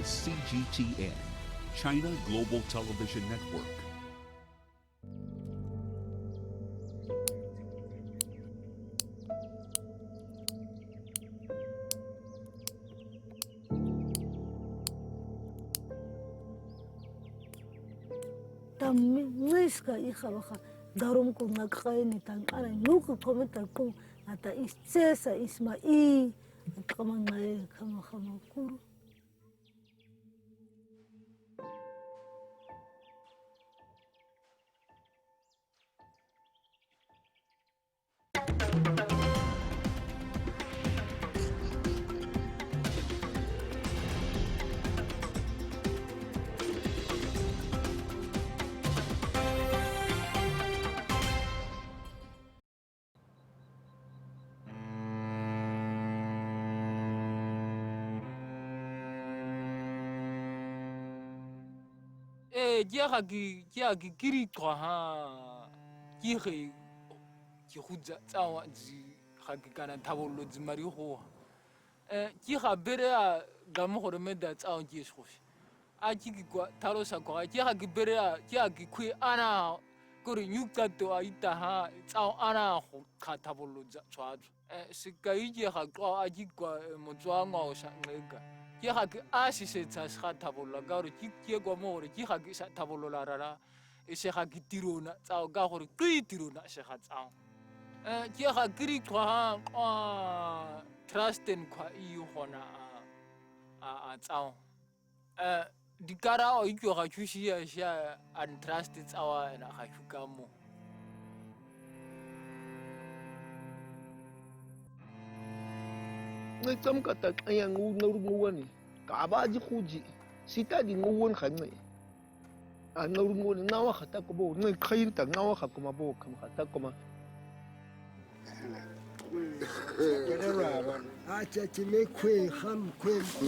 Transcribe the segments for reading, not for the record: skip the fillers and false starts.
is CGTN, China Global Television Network. Tammiska ihawaha darum ko nagkaini tang ana nuku komenta ko ata isesa ismai kama ngai kama kuru. Kia kiri kwa ha kiri kihuja tawa ji hakikana tabolo ji mari ho kia bere a gamu hore meda tawa ji shofi a kiki kwa taro sa kwa kia bere a kia kwi ana kuri nyuka to a ita ha tawa ana ho ka tabolo ja chwaju sikai kia kwa a kikwa mojwa ngo sa ngega ki haki asi se tas tabolo garu ki go more ki haki sa tabolo la rara e se haki tirona tsao ga gore ki tirona se ha tsao ki haki kwa trust en kwa I hona a tsao dikara o ikyo ga chushi ya sha untrust tsao na ga chuka mo ngai tsam ka ta kaya ngawani ka ba ji khuji sita di ngawon khanne a ngawon nawa khata ko bo ngai khayin ta nawa kha kuma bo kam khata kuma a cha chi me kwe ham kwe ko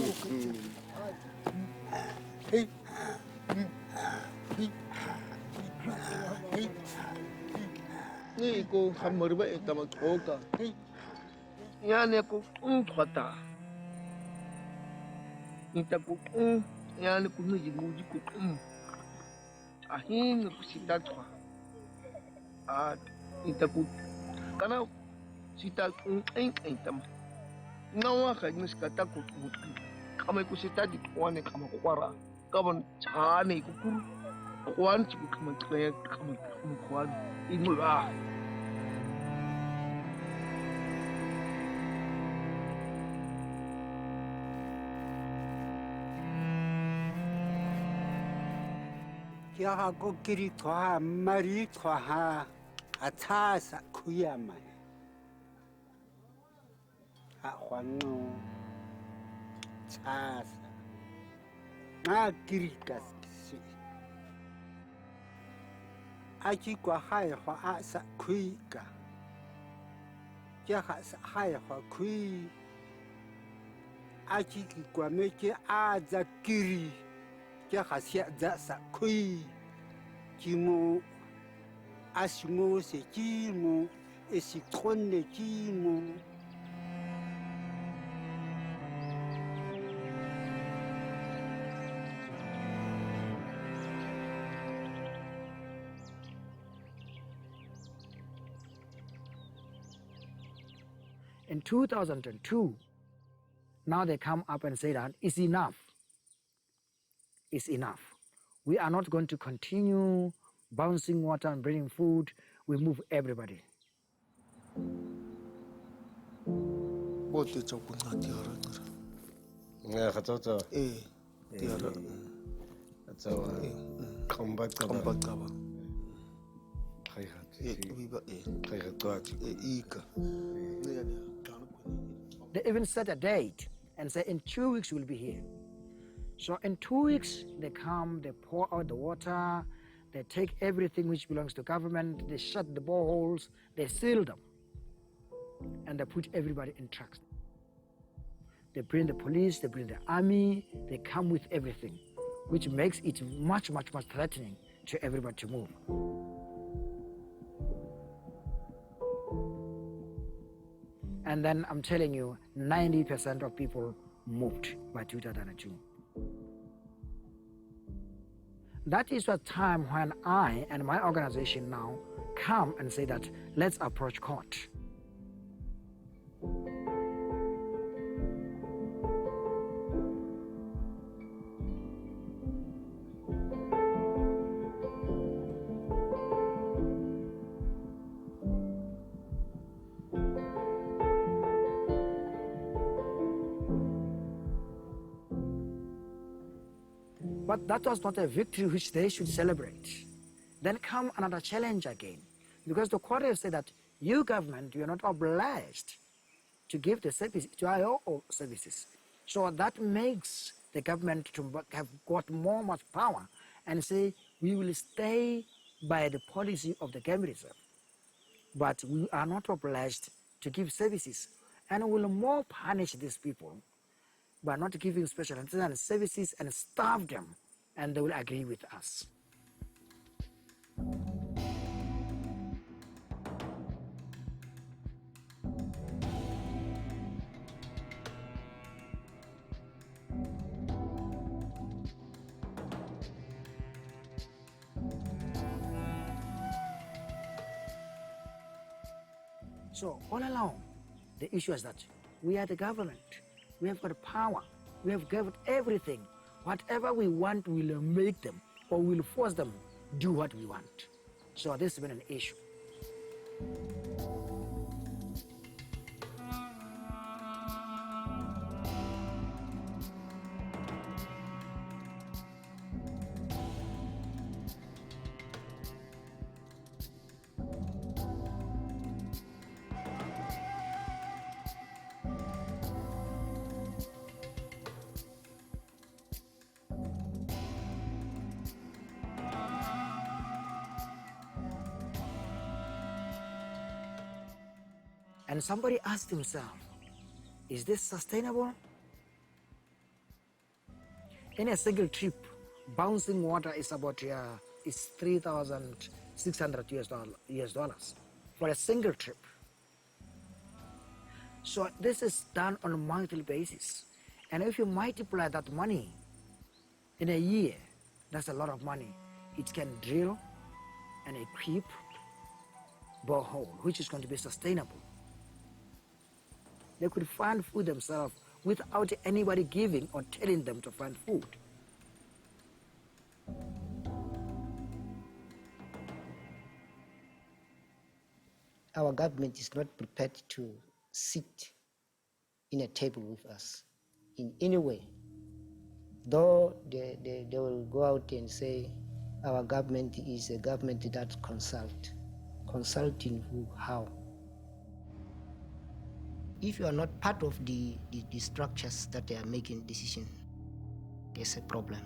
ni ko hamar ba ta ma ka yani ko thwata nita ko yani ko ni muji ko a hin ko sita thwa a nita ko kana sita en tam nawa ka ni ska ta ko kama ko sita di kwane kama kwara kaban chane ko kuru kwan ci kama kaya kama kwan inu a kia ha ko kiri toha mari toha atasa kuyama a hwano tsasa na kiri kasi aki kwa hai hwa asa kuika kia ha sa hai hwa kui aki ki kwa meke aza kiri kia hasia za sa kui kimo asimo se kimo esitrone kimo In 2002, now they come up and say that it's enough. It's enough. We are not going to continue bouncing water and bringing food. We move everybody. What is up with that? Yeah, that's all. Yeah, that's all. Come back. They even set a date and say in 2 weeks we'll be here. So in 2 weeks, they come, they pour out the water, they take everything which belongs to government, they shut the boreholes, they seal them, and they put everybody in trucks. They bring the police, they bring the army, they come with everything, which makes it much, much, much threatening to everybody to move. And then I'm telling you, 90% of people moved by 2002. that is a time when I and my organization now come and say that let's approach court. But that was not a victory which they should celebrate. Then come another challenge again, because the court has said that you government, you are not obliged to give the service to our services. So that makes the government to have got much power and say we will stay by the policy of the game reserve, but we are not obliged to give services, and will more punish these people by not giving special and services and starve them, and they will agree with us. So all along, the issue is that we are the government. We have got power. We have got everything. Whatever we want, we'll make them, or we'll force them do what we want. So this has been an issue. And somebody asked himself, is this sustainable? In a single trip, bouncing water is about is $3,600 US dollars for a single trip. So this is done on a monthly basis. And if you multiply that money in a year, that's a lot of money. It can drill and equip borehole, which is going to be sustainable. They could find food themselves without anybody giving or telling them to find food. Our government is not prepared to sit in a table with us in any way. Though they will go out and say our government is a government that consults. Consulting who, how? If you are not part of the structures that they are making decisions, there's a problem.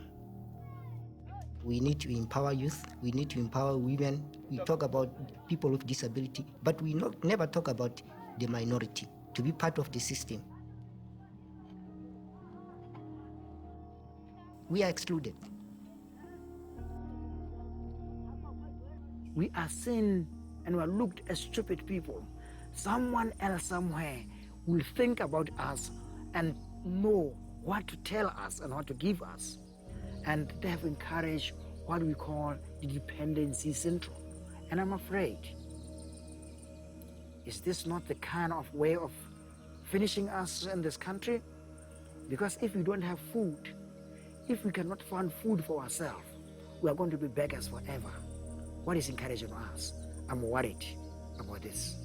We need to empower youth, we need to empower women. We talk about people with disability, but we never talk about the minority to be part of the system. We are excluded. We are seen and we are looked as stupid people. Someone else somewhere will think about us and know what to tell us and what to give us. And they have encouraged what we call the dependency syndrome. And I'm afraid, is this not the kind of way of finishing us in this country? Because if we don't have food, if we cannot find food for ourselves, we are going to be beggars forever. What is encouraging us? I'm worried about this.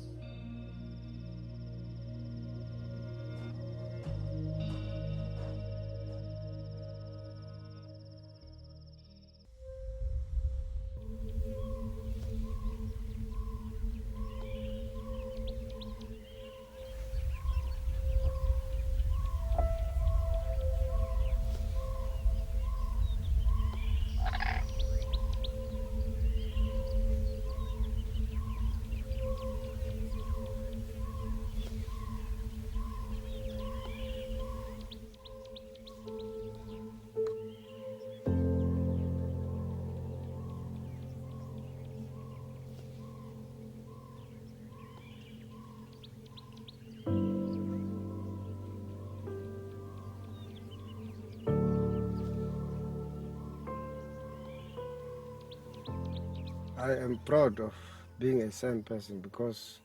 I am proud of being a San person because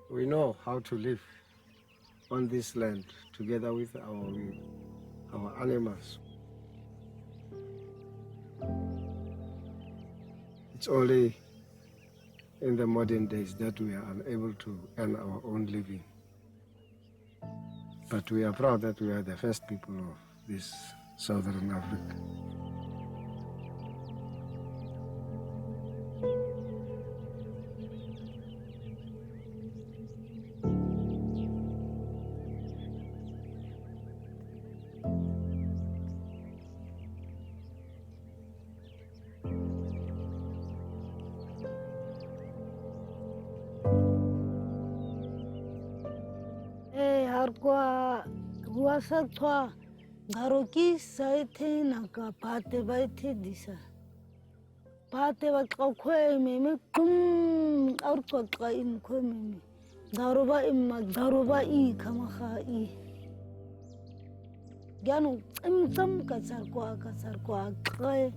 we know how to live on this land together with our animals. It's only in the modern days that we are unable to earn our own living. But we are proud that we are the first people of this Southern Africa. Harkwa wasatwa garoki saite naka pate baite disa pate ba qokwe meme kum arko qain ko meme daruba imma daruba I kama khai gano imtam kasar kwa qay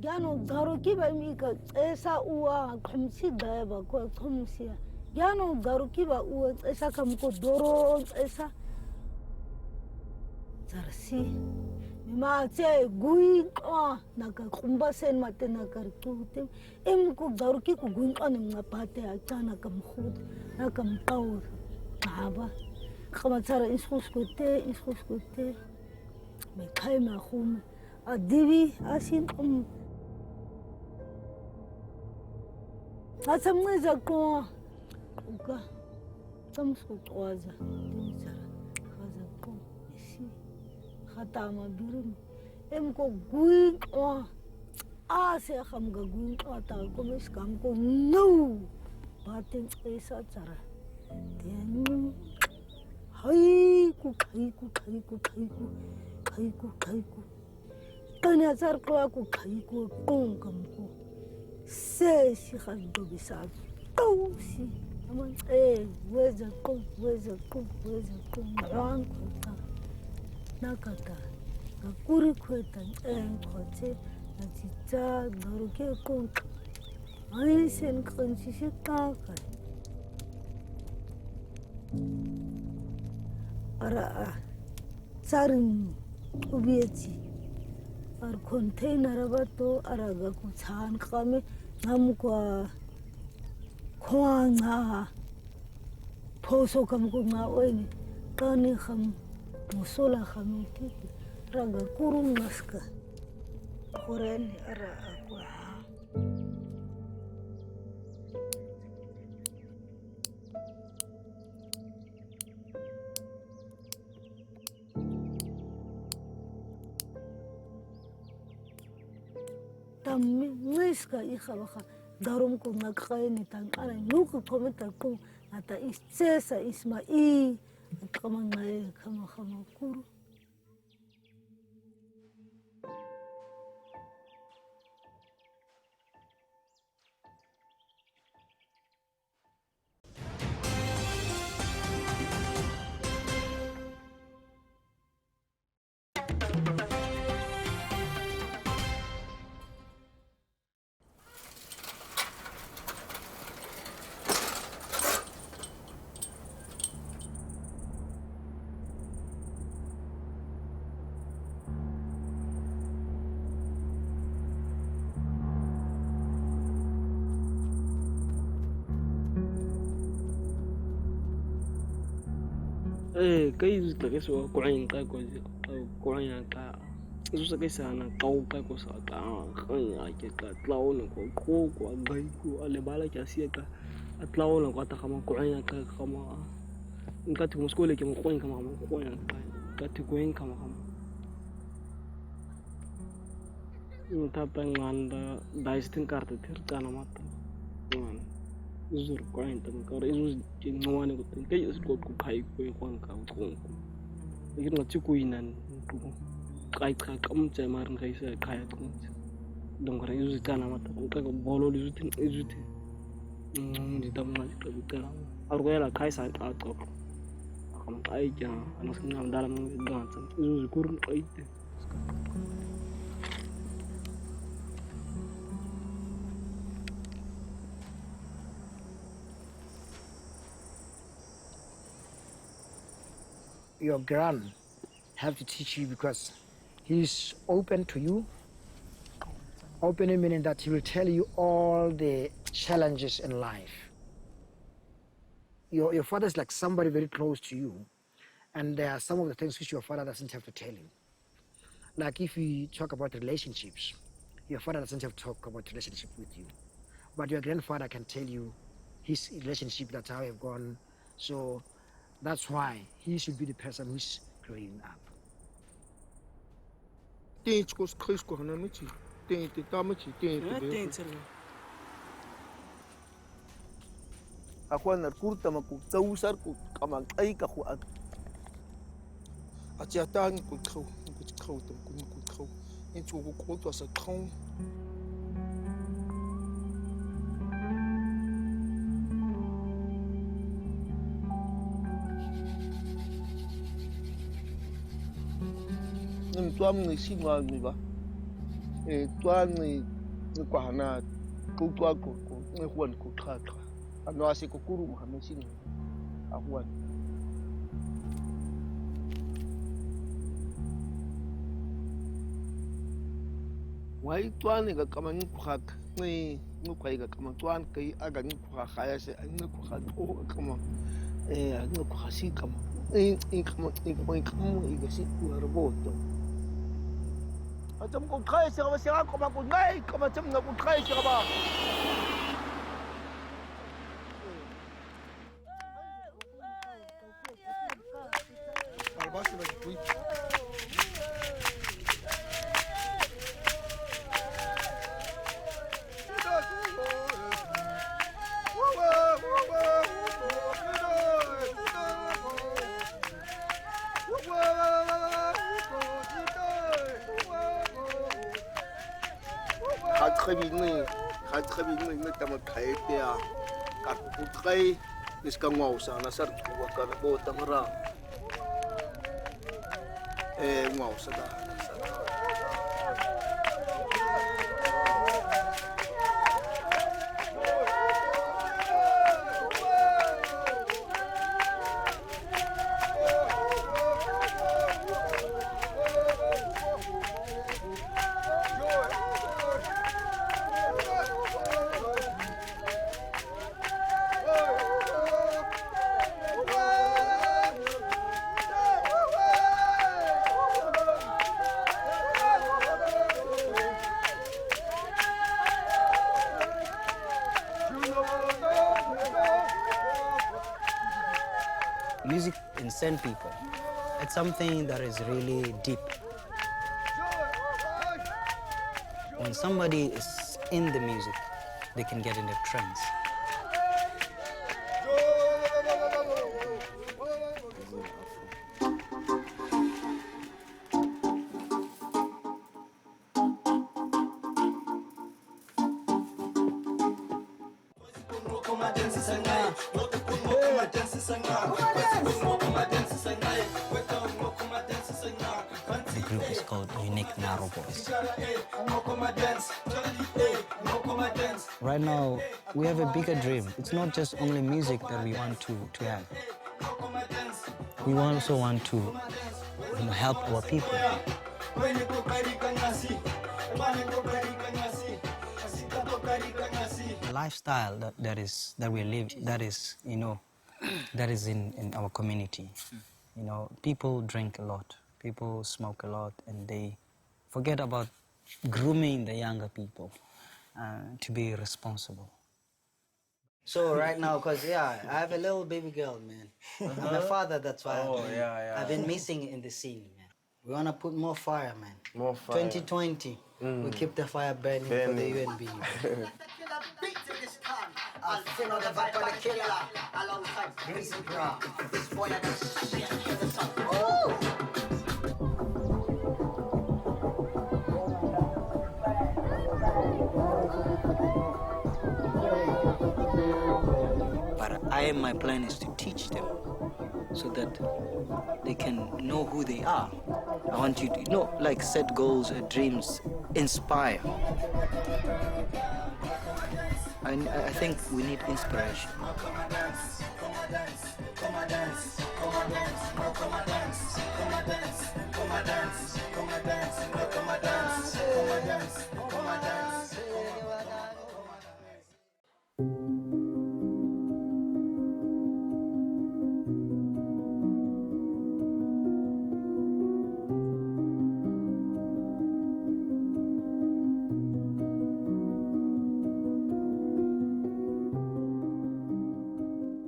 gano garoki ba mi ka esa uwa khumsi daiba ko khumsi gano garoki ba uwa esa kam ko doro esa zarsi ma tse gui naka kumba sen mate naka tute ko garoki ko gui ni ngapate atana kam khud naka mtaw aba khama tsara iskuskote me khay ma khum adibi asin Asamneza ko uka tamsko twaza dimsara khaza ko si khatama birim emko gui se kham ga gui ta ko mes kam ko no batin esa tsara den hai ku tanya tsar ko khai ko kom kam ko se si khado bisab to si aman weza ko ran ko ta nakata ga kuri kweta khote na tita garuke ko ai sen khansi se ta ka ara tsarin ubieti ar container bato araga ku chan khame namkwa khwanga phoso kam ko nga oini kani kham musola khamiti raga kurung maska khoren ara akwa Miska ikhawaha darum ko nagkhaini tangana nuku komenta ko ata isesa isma kamangay kama kuru Kai zutake so kuain ka ko kuain ka zusa kai sana kau ka ko sa ka khanya ke ka tlaw no ko gai ko ale bala ka sia ka atlaw no ko ta khama kuain ka khama ngati muskole ke mo kuain kama kuain ka ti kuain kama ta panganda daistin karta tir kana mata Zur kuain tam kar isu ngwane ko tin kai isu ko kai ko kwan ka ko ikin na chikuinan ko kai ka kam chai maran kai sa kai ko dong kar isu kana mata ka bolo isu tin di tam na ka butera ar ko yala kai sa ka to kam ai ja anas ngam dalam gansa isu kurun ai your grand have to teach you, because he's open to you. Open meaning that he will tell you all the challenges in life. Your father is like somebody very close to you, and there are some of the things which your father doesn't have to tell you. Like if you talk about relationships, your father doesn't have to talk about relationship with you, but your grandfather can tell you his relationship, that's how they've gone. So that's why he should be the person who's growing up. Akuan kurta maku tausar ku kamang ay kaku at aciatan ku kau tam ku kau itu ku to sa kau tuam ni sinwa ni ba tuam ni kwa na ku tua ku ni huan ku kha ano asi ku kuru ma sin akuan wai tuan ni ga kamang ku kha ni kwai ga kamang tuan kai aga ni ku kha ya se ni ku kha to kamang ni ku kha si kamang kamang ga si ku arboto macam kau try siapa siapa kau maku naik kau macam nak kau try siapa Albasi lagi kuit très bien ni tama khai te a ka ku khai nis ka ngau sa na sar ku ka bo tamara ngau sa da Music can send people. It's something that is really deep. When somebody is in the music, they can get in a trance. The group is called Unique Narrow Boys. Right now, we have a bigger dream. It's not just only music that we want to have. We also want to help our people. The lifestyle that we live, that is in our community. You know, people drink a lot, people smoke a lot, and they forget about grooming the younger people to be responsible. So right now, because I have a little baby girl, man. I'm a father, that's why I've been missing in the scene, man. We want to put more fire, man. More fire. 2020, we keep the fire burning for the UNB. But my plan is to teach them so that they can know who they are. I want you to, like set goals, dreams, inspire. I think we need inspiration.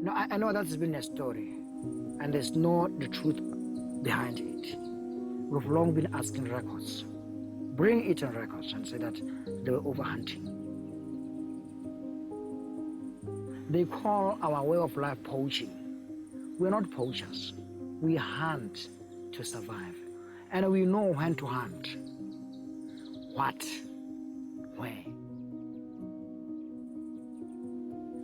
No, I know that's been a story, and there's no the truth behind it. We've long been asking records. Bring it on records and say that they were overhunting. They call our way of life poaching. We're not poachers. We hunt to survive. And we know when to hunt. What? Where?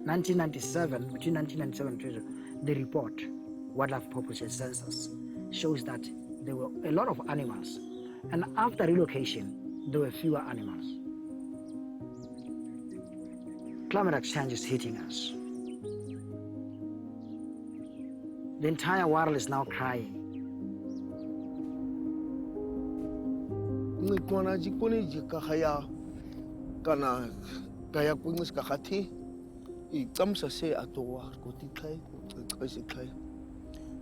1997, between 1997 and 2000, the report, Wildlife Population Census, shows that there were a lot of animals. And after relocation, there were fewer animals. Climate change is hitting us. The entire world is now crying. Ngikwana jikone jikahaya kana kaya kungis kahati I tsamsa se atowa ko tikai ko tsai kai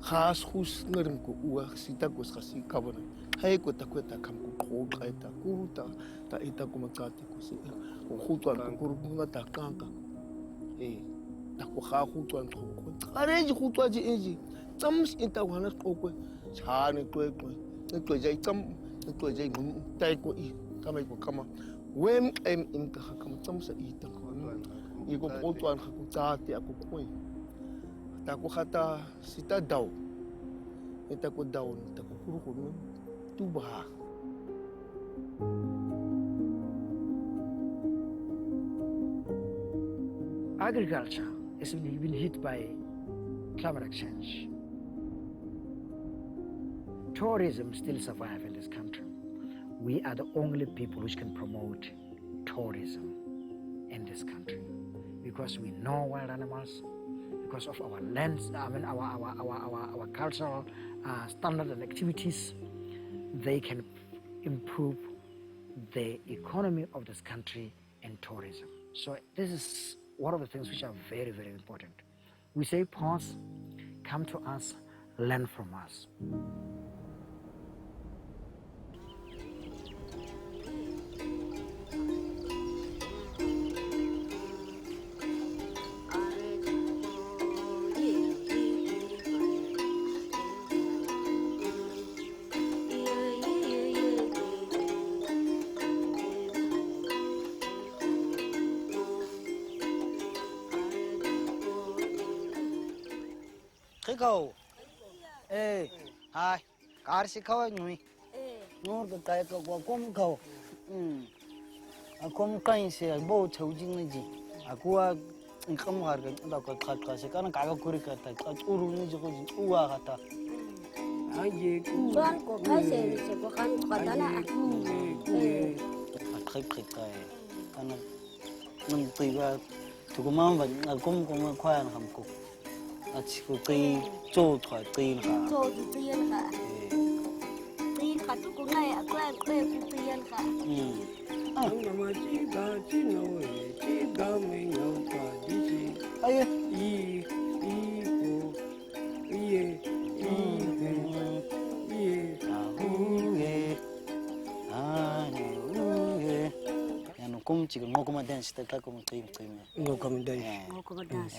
khas khus ngirim ko uwa sita ko khasi kabona hay ko takweta kam ko qaita ku ta ita ko makati ko se ko khutwa ko runga ta kanka ta ko kha khutwa ko are ji khutwa ji inji tsams ita wana ko chane ko jai tsam ko jai ngum tai ko I kama ko kama wen in ka kama tsamsa ita ko iko khutwa ko tsati ko koi ta ko khata sita daw ita ko daw ta ko kuru tuba. Agriculture has been hit by climate change. Tourism still survives in this country. We are the only people which can promote tourism in this country because we know wild animals, because of our lands, our cultural standards and activities. They can improve the economy of this country and tourism. So this is one of the things which are very, very important. We say pause, come to us, learn from us. Kiko, hi, Karsi Kawai, nor the Kaiko Wakumko. A com kind say a boat holding the Aqua in Kamar, like a Katka, and a Kakakurika, like Uru Uahata. I did Banco Kase, Katana, a click, and a to go mom, a gum quiet hamco. That's good. Joe tried clean her. Joe to clean her. Clean her to go away. A glad to clean her. Oh, Mamma, she got you know it. She got me no party. Come to go dance the Taco Team. Go come dance. Go come dance.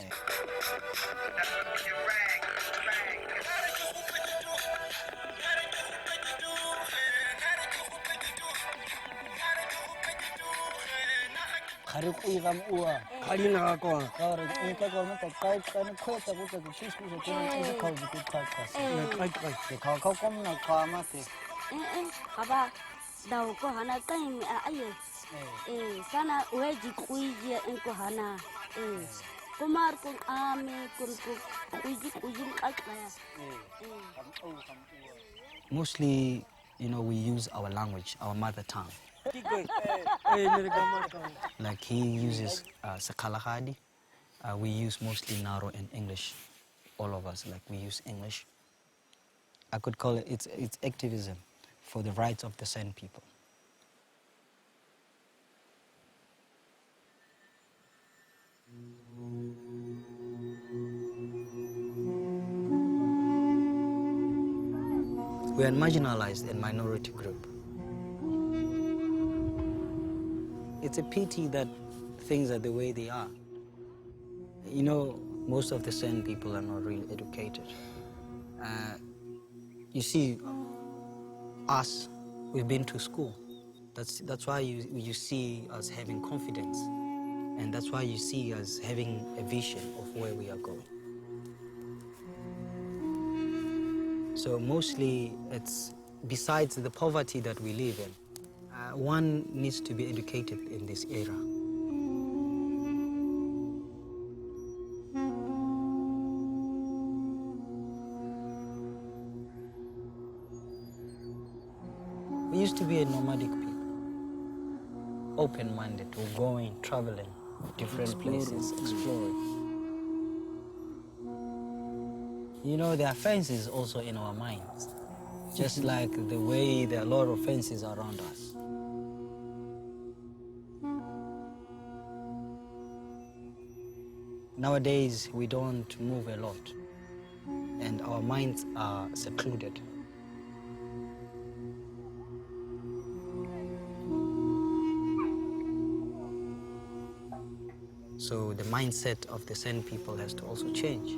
Harikam Ua, Kalina, sana uweji kuija enkohana kumar kun ame kun kuiji kalkaya. Mostly, we use our language, our mother tongue. Like he uses Sakalahadi. We use mostly Naro and English. all of us, like we use English. I could call it, it's activism for the rights of the San people. We are marginalized and minority group. It's a pity that things are the way they are. You know, most of the San people are not really educated. You see, us, we've been to school. That's why you see us having confidence. And that's why you see us having a vision of where we are going. So mostly it's, besides the poverty that we live in, one needs to be educated in this era. We used to be a nomadic people, open-minded, we're going, traveling, different places, exploring. You know, there are fences also in our minds, just like the way there are a lot of fences around us. Nowadays, we don't move a lot, and our minds are secluded. So the mindset of the San people has to also change.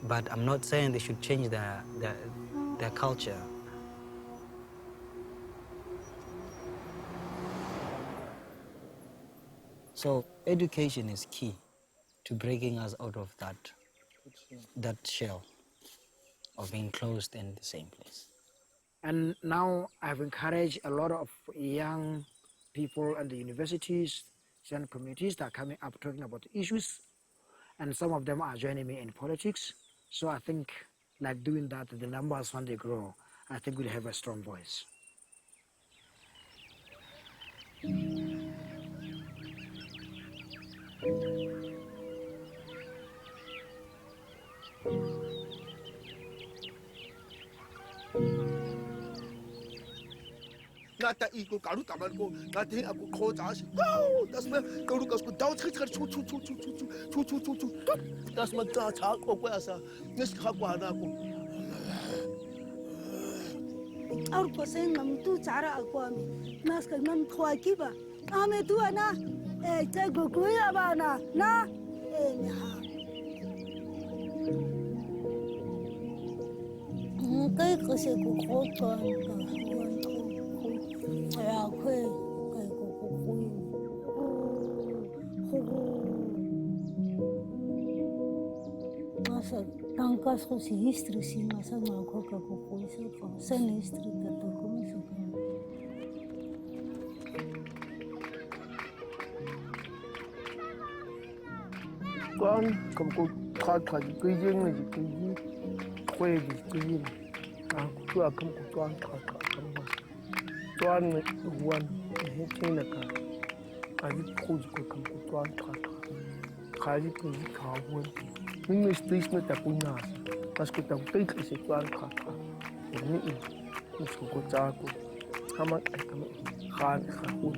But I'm not saying they should change their culture. So education is key to breaking us out of that shell of being closed in the same place. And now I've encouraged a lot of young people at the universities and communities that are coming up talking about issues, and some of them are joining me in politics. So I think, like doing that, the numbers, when they grow, I think we'll have a strong voice. Nata iko karu taman ko nati aku khoja si go tasma karu kas ko daw chhi chhi chu chu chu chu chu chu chu chu tasma cha cha ko ko asa nis kha ko ana ko Aur ko sen ngam tu cara aku ami nas ka ngam khwa ki ba ame tu ana te go ko ya ba na ni ha kai ko se ko ko to ka ya kwe kai ko masa tangkas ko si history si masa ngako ka ko se ko sen history ka to ko so ka kon kam ko kha kha ji ki jing ni ji ki ji kwe ji ki ji ka ku akam ku twan kha kha kam ba twan ni wan he china ka ji khu ji ko kam ku twan kha kha ji ki ji kha wan ni displacement ta ku na pas ku ta kai ki se twan kha ni ni ko ta ko kama khan kha ku